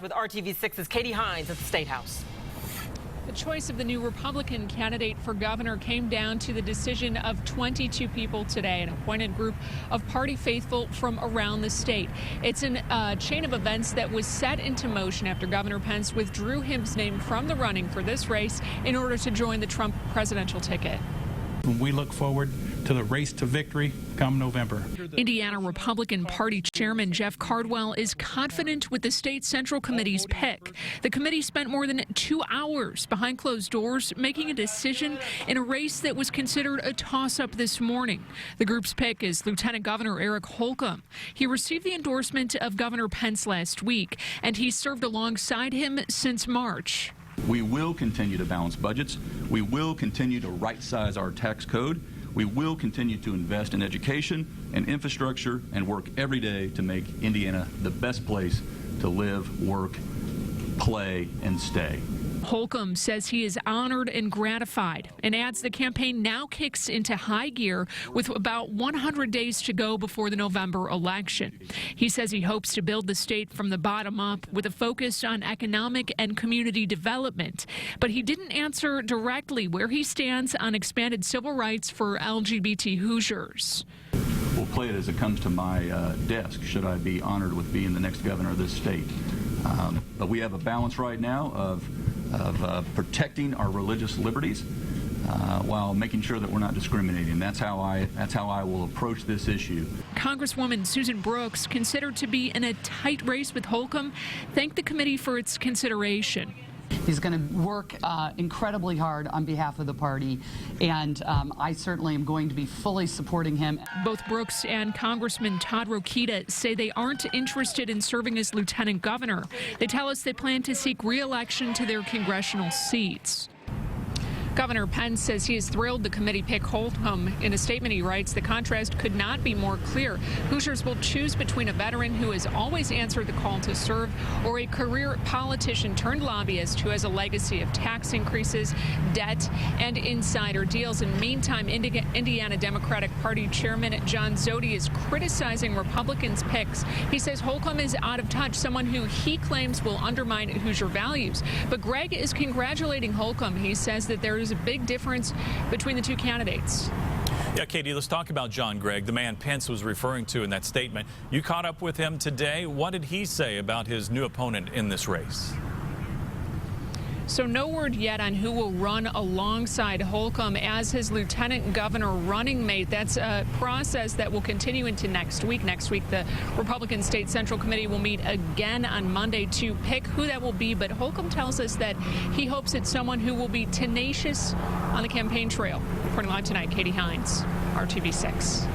with RTV6's Katie Hines at the State House. The choice of the new Republican candidate for governor came down to the decision of 22 people today, an appointed group of party faithful from around the state. It's a chain of events that was set into motion after Governor Pence withdrew his name from the running for this race in order to join the Trump presidential ticket. We look forward to the race to victory come November. Indiana Republican Party Chairman Jeff Cardwell is confident with the state Central Committee's pick. The committee spent more than 2 hours behind closed doors making a decision in a race that was considered a toss-up this morning. The group's pick is Lieutenant Governor Eric Holcomb. He received the endorsement of Governor Pence last week, and he's served alongside him since March. We will continue to balance budgets. We will continue to right-size our tax code. We will continue to invest in education and infrastructure and work every day to make Indiana the best place to live, work, play, and stay. Holcomb says he is honored and gratified and adds the campaign now kicks into high gear with about 100 days to go before the November election. He says he hopes to build the state from the bottom up with a focus on economic and community development. But he didn't answer directly where he stands on expanded civil rights for LGBT Hoosiers. We'll play it as it comes to my desk, should I be honored with being the next governor of this state. But we have a balance right now of protecting our religious liberties while making sure that we're not discriminating. That's how I will approach this issue. Congresswoman Susan Brooks, considered to be in a tight race with Holcomb, thanked the committee for its consideration. He's going to work incredibly hard on behalf of the party, and I certainly am going to be fully supporting him. Both Brooks and Congressman Todd Rokita say they aren't interested in serving as lieutenant governor. They tell us they plan to seek re-election to their congressional seats. Governor Pence says he is thrilled the committee picked Holcomb. In a statement, he writes, the contrast could not be more clear. Hoosiers will choose between a veteran who has always answered the call to serve or a career politician turned lobbyist who has a legacy of tax increases, debt, and insider deals. In the meantime, Indiana Democratic Party Chairman John Zodi is criticizing Republicans' picks. He says Holcomb is out of touch, someone who he claims will undermine Hoosier values. But Gregg is congratulating Holcomb. He says that there is a big difference between the two candidates. Yeah, Katie, let's talk about John Gregg, the man Pence was referring to in that statement. You caught up with him today. What did he say about his new opponent in this race? So no word yet on who will run alongside Holcomb as his lieutenant governor running mate. That's a process that will continue into next week. Next week, the Republican State Central Committee will meet again on Monday to pick who that will be. But Holcomb tells us that he hopes it's someone who will be tenacious on the campaign trail. Reporting live tonight, Katie Hines, RTV6.